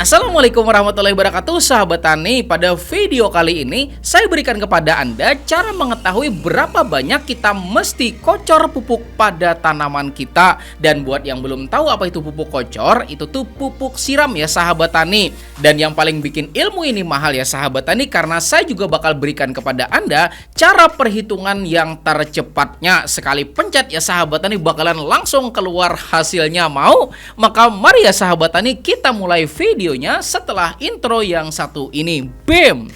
Assalamualaikum warahmatullahi wabarakatuh, sahabat tani. Pada video kali ini saya berikan kepada Anda cara mengetahui berapa banyak kita mesti kocor pupuk pada tanaman kita. Dan buat yang belum tahu apa itu pupuk kocor, itu tuh pupuk siram ya sahabat tani. Dan yang paling bikin ilmu ini mahal ya sahabat tani, karena saya juga bakal berikan kepada Anda cara perhitungan yang tercepatnya. Sekali pencet ya sahabat tani bakalan langsung keluar hasilnya. Mau? Maka mari ya sahabat tani kita mulai videonya setelah intro yang satu ini. BAM!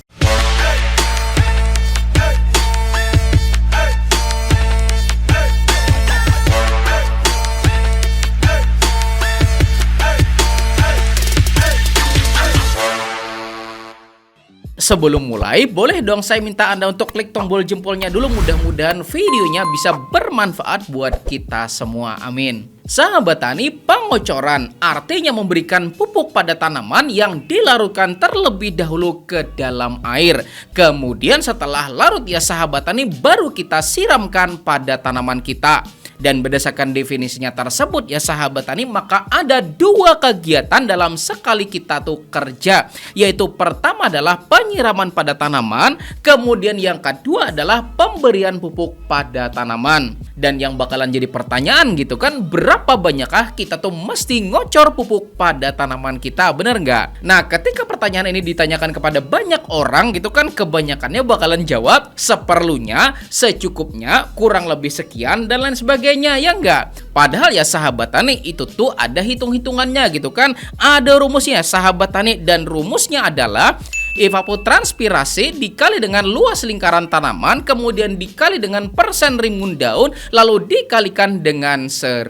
Sebelum mulai, boleh dong saya minta Anda untuk klik tombol jempolnya dulu. Mudah-mudahan videonya bisa bermanfaat buat kita semua. Amin. Sahabat tani, pengocoran artinya memberikan pupuk pada tanaman yang dilarutkan terlebih dahulu ke dalam air. Kemudian setelah larut ya sahabat tani, baru kita siramkan pada tanaman kita. Dan berdasarkan definisinya tersebut ya sahabat tani, maka ada dua kegiatan dalam sekali kita tuh kerja. Yaitu pertama adalah penyiraman pada tanaman, kemudian yang kedua adalah pemberian pupuk pada tanaman. Dan yang bakalan jadi pertanyaan gitu kan, berapa banyakkah kita tuh mesti ngocor pupuk pada tanaman kita, bener nggak? Nah, ketika pertanyaan ini ditanyakan kepada banyak orang gitu kan, kebanyakannya bakalan jawab seperlunya, secukupnya, kurang lebih sekian, dan lain sebagainya, ya nggak? Padahal ya sahabat tani, itu tuh ada hitung-hitungannya gitu kan, ada rumusnya sahabat tani, dan rumusnya adalah evapotranspirasi dikali dengan luas lingkaran tanaman, kemudian dikali dengan persen rimbun daun, lalu dikalikan dengan 1000.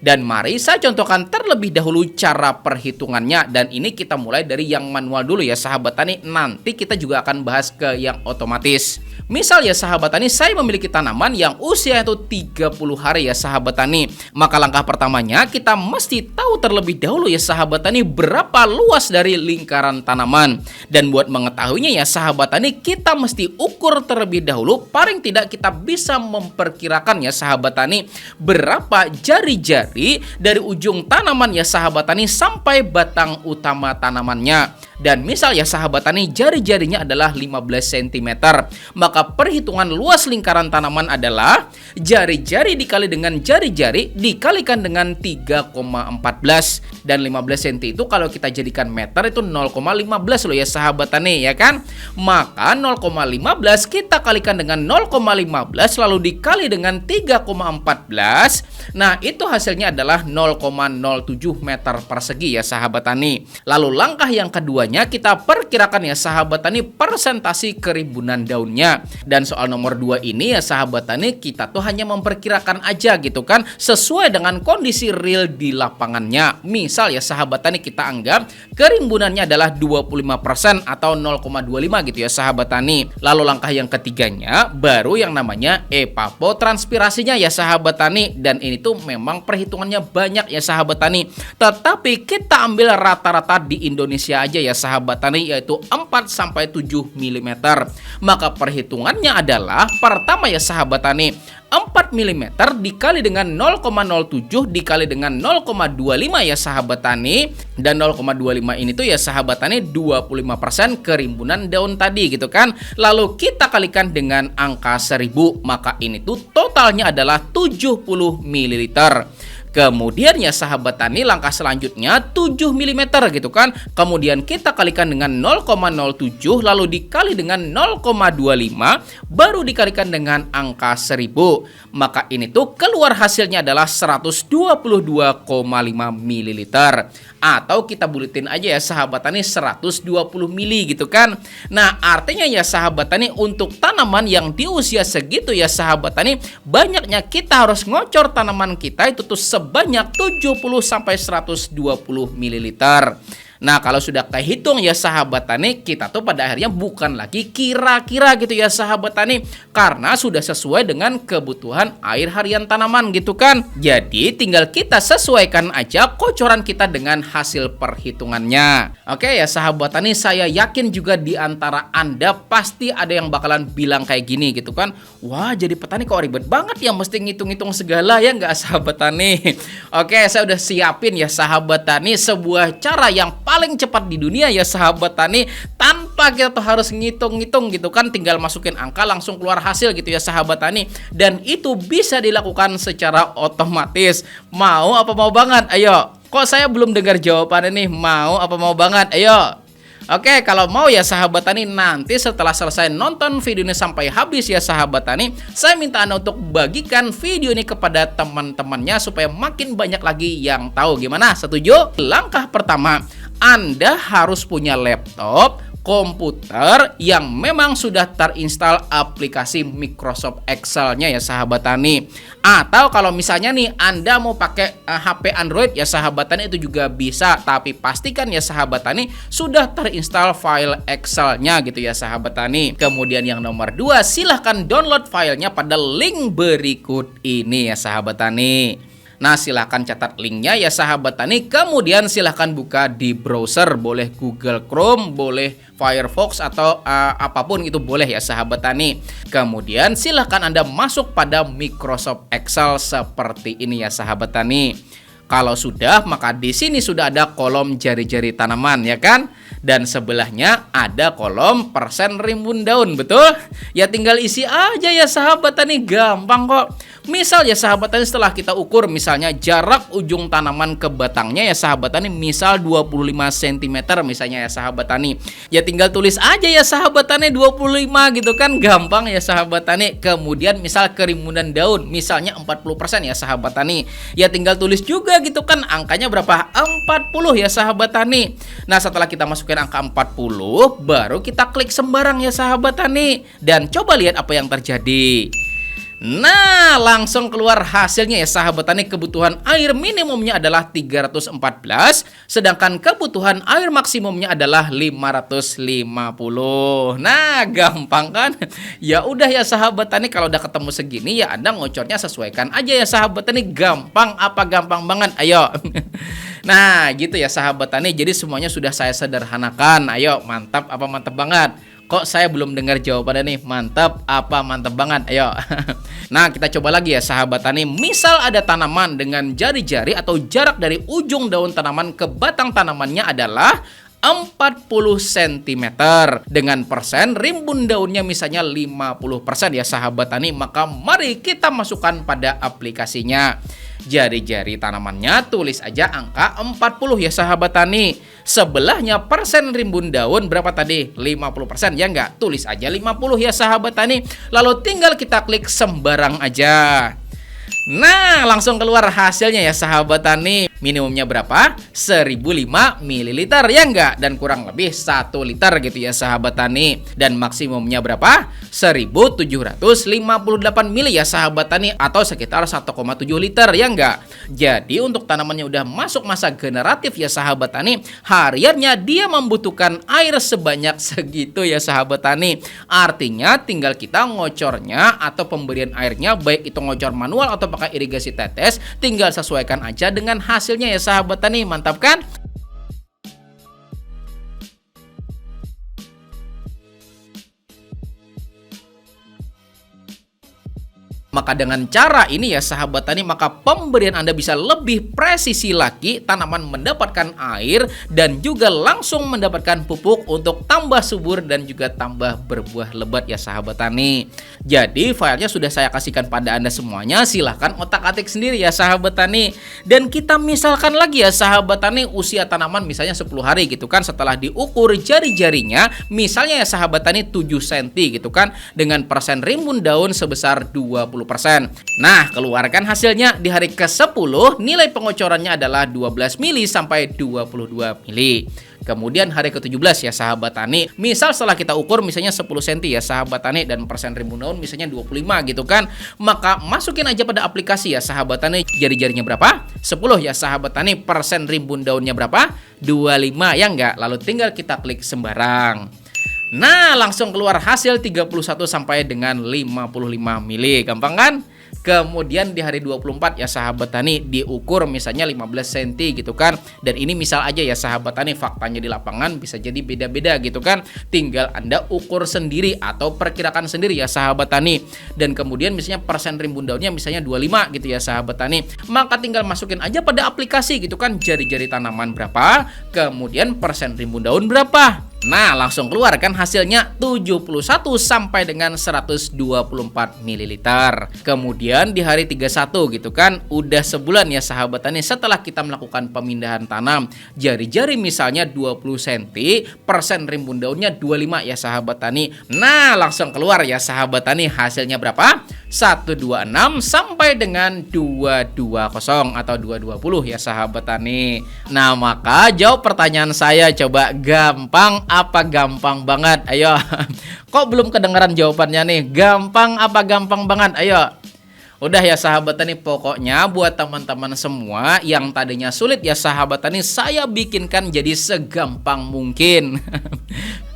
Dan mari saya contohkan terlebih dahulu cara perhitungannya. Dan ini kita mulai dari yang manual dulu ya sahabat tani. Nanti kita juga akan bahas ke yang otomatis. Misal ya sahabat tani, saya memiliki tanaman yang usia itu 30 hari ya sahabat tani. Maka langkah pertamanya kita mesti tahu terlebih dahulu ya sahabat tani, berapa luas dari lingkaran tanaman. Dan buat mengetahuinya ya sahabat tani, kita mesti ukur terlebih dahulu. Paling tidak kita bisa memperkirakan ya sahabat tani, berapa jari-jari dari ujung tanaman ya sahabat tani sampai batang utama tanamannya. Dan misal ya sahabat tani, jari-jarinya adalah 15 cm. Maka perhitungan luas lingkaran tanaman adalah jari-jari dikali dengan jari-jari dikalikan dengan 3,14. Dan 15 cm itu kalau kita jadikan meter itu 0,15 loh ya sahabat tani, ya kan? Maka 0,15 kita kalikan dengan 0,15 lalu dikali dengan 3,14. Nah, itu hasilnya adalah 0,07 meter persegi ya sahabat tani. Lalu langkah yang kedua, kita perkirakan ya sahabat tani persentasi kerimbunan daunnya. Dan soal nomor 2 ini ya sahabat tani, kita tuh hanya memperkirakan aja gitu kan, sesuai dengan kondisi real di lapangannya. Misal ya sahabat tani, kita anggap kerimbunannya adalah 25% atau 0,25 gitu ya sahabat tani. Lalu langkah yang ketiganya baru yang namanya evapotranspirasinya ya sahabat tani. Dan ini tuh memang perhitungannya banyak ya sahabat tani, tetapi kita ambil rata-rata di Indonesia aja ya sahabat tani, yaitu 4-7 mm. Maka perhitungannya adalah pertama ya sahabat tani, 4 mm dikali dengan 0,07 dikali dengan 0,25 ya sahabat tani. Dan 0,25 ini tuh ya sahabat tani 25% kerimbunan daun tadi gitu kan. Lalu kita kalikan dengan angka 1000, maka ini tuh totalnya adalah 70 ml. Kemudian ya sahabat tani, langkah selanjutnya 7 mm gitu kan. Kemudian kita kalikan dengan 0,07 lalu dikali dengan 0,25 baru dikalikan dengan angka 1000. Maka ini tuh keluar hasilnya adalah 122,5 ml. Atau kita buletin aja ya sahabat tani 120 mili gitu kan. Nah, artinya ya sahabat tani, untuk tanaman yang di usia segitu ya sahabat tani, banyaknya kita harus ngocor tanaman kita itu tuh sebanyak 70-120 ml. Nah, kalau sudah kehitung ya sahabat tani, kita tuh pada akhirnya bukan lagi kira-kira gitu ya sahabat tani, karena sudah sesuai dengan kebutuhan air harian tanaman gitu kan. Jadi tinggal kita sesuaikan aja kocoran kita dengan hasil perhitungannya. Oke ya sahabat tani, saya yakin juga di antara Anda pasti ada yang bakalan bilang kayak gini gitu kan, wah jadi petani kok ribet banget ya, mesti ngitung-ngitung segala ya nggak sahabat tani. Oke, saya udah siapin ya sahabat tani sebuah cara yang paling cepat di dunia ya sahabat tani, tanpa kita tuh harus ngitung-ngitung gitu kan, tinggal masukin angka langsung keluar hasil gitu ya sahabat tani, dan itu bisa dilakukan secara otomatis. Mau apa mau banget? Ayo, kok saya belum dengar jawabannya nih? Mau apa mau banget? Ayo. Oke, kalau mau ya sahabat tani, nanti setelah selesai nonton video ini sampai habis ya sahabat tani, saya minta Anda untuk bagikan video ini kepada teman-temannya supaya makin banyak lagi yang tahu. Gimana? Setuju? Langkah pertama, Anda harus punya laptop, komputer yang memang sudah terinstall aplikasi Microsoft Excel-nya ya sahabat tani. Atau kalau misalnya nih Anda mau pakai HP Android ya sahabat tani, itu juga bisa, tapi pastikan ya sahabat tani sudah terinstall file Excel-nya gitu ya sahabat tani. Kemudian yang nomor 2, silahkan download filenya pada link berikut ini ya sahabat tani. Nah, silahkan catat linknya ya sahabat tani. Kemudian silahkan buka di browser, boleh Google Chrome, boleh Firefox, atau apapun itu boleh ya sahabat tani. Kemudian silahkan Anda masuk pada Microsoft Excel seperti ini ya sahabat tani. Kalau sudah, maka di sini sudah ada kolom jari-jari tanaman ya kan? Dan sebelahnya ada kolom persen rimbun daun, betul? Ya tinggal isi aja ya sahabat tani, gampang kok. Misal ya sahabat tani, setelah kita ukur misalnya jarak ujung tanaman ke batangnya ya sahabat tani, misal 25 cm misalnya ya sahabat tani. Ya tinggal tulis aja ya sahabat tani 25 gitu kan, gampang ya sahabat tani. Kemudian misal kerimbunan daun misalnya 40% ya sahabat tani. Ya tinggal tulis juga gitu kan, angkanya berapa? 40 ya sahabat tani. Nah, setelah kita masukkan angka 40, baru kita klik sembarang ya sahabat tani, dan coba lihat apa yang terjadi. Nah, langsung keluar hasilnya ya sahabat tani. Kebutuhan air minimumnya adalah 314, sedangkan kebutuhan air maksimumnya adalah 550. Nah, gampang kan? Ya udah ya sahabat tani, kalau udah ketemu segini ya Anda ngocornya sesuaikan aja ya sahabat tani. Gampang apa gampang banget? Ayo. Nah, gitu ya sahabat tani. Jadi semuanya sudah saya sederhanakan. Ayo, mantap apa mantap banget? Kok saya belum dengar jawabannya nih? Mantap apa mantap banget? Ayo. Nah, kita coba lagi ya sahabat tani. Misal ada tanaman dengan jari-jari atau jarak dari ujung daun tanaman ke batang tanamannya adalah 40 cm, dengan persen rimbun daunnya misalnya 50% ya sahabat tani. Maka mari kita masukkan pada aplikasinya. Jari-jari tanamannya tulis aja angka 40 ya sahabat tani. Sebelahnya persen rimbun daun berapa tadi? 50% ya enggak? Tulis aja 50 ya sahabat tani. Lalu tinggal kita klik sembarang aja. Nah, langsung keluar hasilnya ya sahabat tani. Minimumnya berapa? 1005 ml ya enggak? Dan kurang lebih 1 liter gitu ya sahabat tani. Dan maksimumnya berapa? 1758 ml ya sahabat tani, atau sekitar 1,7 liter ya enggak? Jadi untuk tanamannya udah masuk masa generatif ya sahabat tani, hariannya dia membutuhkan air sebanyak segitu ya sahabat tani. Artinya tinggal kita ngocornya atau pemberian airnya, baik itu ngocor manual atau pakai irigasi tetes, tinggal sesuaikan aja dengan hasilnya ya sahabat tani. Mantap kan? Maka dengan cara ini ya sahabat tani, maka pemberian Anda bisa lebih presisi lagi, tanaman mendapatkan air dan juga langsung mendapatkan pupuk untuk tambah subur dan juga tambah berbuah lebat ya sahabat tani. Jadi filenya sudah saya kasihkan pada Anda semuanya, silahkan otak-atik sendiri ya sahabat tani. Dan kita misalkan lagi ya sahabat tani, usia tanaman misalnya 10 hari gitu kan, setelah diukur jari-jarinya misalnya ya sahabat tani 7 cm gitu kan, dengan persen rimbun daun sebesar 20%. Nah, keluarkan hasilnya. Di hari ke-10 nilai pengocorannya adalah 12 mili sampai 22 mili. Kemudian hari ke-17 ya sahabat tani, misal setelah kita ukur misalnya 10 cm ya sahabat tani, dan persen rimbun daun misalnya 25 gitu kan, maka masukin aja pada aplikasi ya sahabat tani, jari-jarinya berapa? 10 ya sahabat tani, persen rimbun daunnya berapa? 25 ya enggak? Lalu tinggal kita klik sembarang. Nah, langsung keluar hasil 31 sampai dengan 55 mili. Gampang kan? Kemudian di hari 24 ya sahabat tani diukur misalnya 15 cm gitu kan. Dan ini misal aja ya sahabat tani, faktanya di lapangan bisa jadi beda-beda gitu kan. Tinggal Anda ukur sendiri atau perkirakan sendiri ya sahabat tani. Dan kemudian misalnya persen rimbun daunnya misalnya 25 gitu ya sahabat tani. Maka tinggal masukin aja pada aplikasi gitu kan, jari-jari tanaman berapa, kemudian persen rimbun daun berapa. Nah, langsung keluar kan hasilnya 71 sampai dengan 124 ml. Kemudian di hari 31 gitu kan, udah sebulan ya sahabat tani setelah kita melakukan pemindahan tanam. Jari-jari misalnya 20 cm, persen rimbun daunnya 25 ya sahabat tani. Nah, langsung keluar ya sahabat tani hasilnya berapa? 126 sampai dengan 220 atau 220 ya sahabat tani. Nah, maka jawab pertanyaan saya coba, gampang apa gampang banget? Ayo. Kok belum kedengaran jawabannya nih? Gampang apa gampang banget? Ayo. Udah ya sahabat tani, pokoknya buat teman-teman semua yang tadinya sulit ya sahabat tani, saya bikinkan jadi segampang mungkin.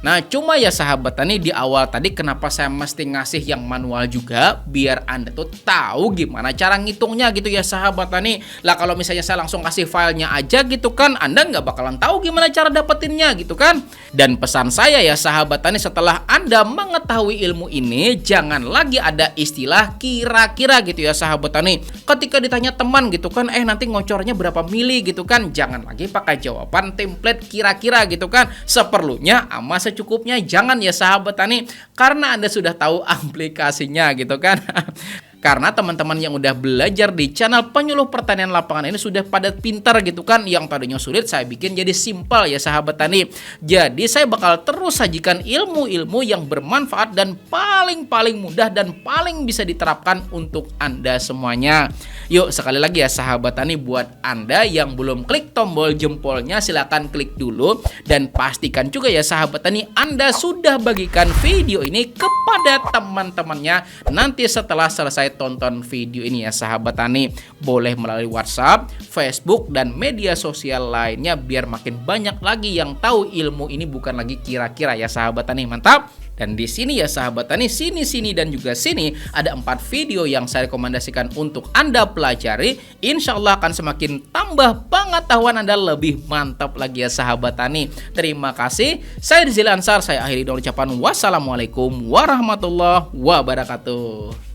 Nah, cuma ya sahabat tani di awal tadi kenapa saya mesti ngasih yang manual juga, biar Anda tuh tahu gimana cara ngitungnya gitu ya sahabat tani. Lah kalau misalnya saya langsung kasih filenya aja gitu kan, Anda nggak bakalan tahu gimana cara dapetinnya gitu kan. Dan pesan saya ya sahabat tani, setelah Anda mengetahui ilmu ini, jangan lagi ada istilah kira-kira gitu ya sahabat tani. Ketika ditanya teman gitu kan, nanti ngocornya berapa mili gitu kan, jangan lagi pakai jawaban template kira-kira gitu kan. Seperlunya ama secukupnya, jangan ya sahabat tani, karena Anda sudah tahu aplikasinya gitu kan. Karena teman-teman yang udah belajar di channel Penyuluh Pertanian Lapangan ini sudah pada pintar gitu kan. Yang tadinya sulit saya bikin jadi simpel ya sahabat tani. Jadi saya bakal terus sajikan ilmu-ilmu yang bermanfaat dan paling mudah dan paling bisa diterapkan untuk Anda semuanya. Yuk sekali lagi ya sahabat tani, buat Anda yang belum klik tombol jempolnya silahkan klik dulu. Dan pastikan juga ya sahabat tani, Anda sudah bagikan video ini kepada teman-temannya. Nanti setelah selesai tonton video ini ya sahabat tani, boleh melalui WhatsApp, Facebook, dan media sosial lainnya biar makin banyak lagi yang tahu ilmu ini bukan lagi kira-kira ya sahabat tani. Mantap. Dan di sini ya sahabat tani, sini dan juga sini ada 4 video yang saya rekomendasikan untuk Anda pelajari. Insya Allah akan semakin tambah pengetahuan Anda lebih mantap lagi ya sahabat tani. Terima kasih. Saya Rizal Ansar, saya akhiri dengan ucapan wassalamualaikum warahmatullahi wabarakatuh.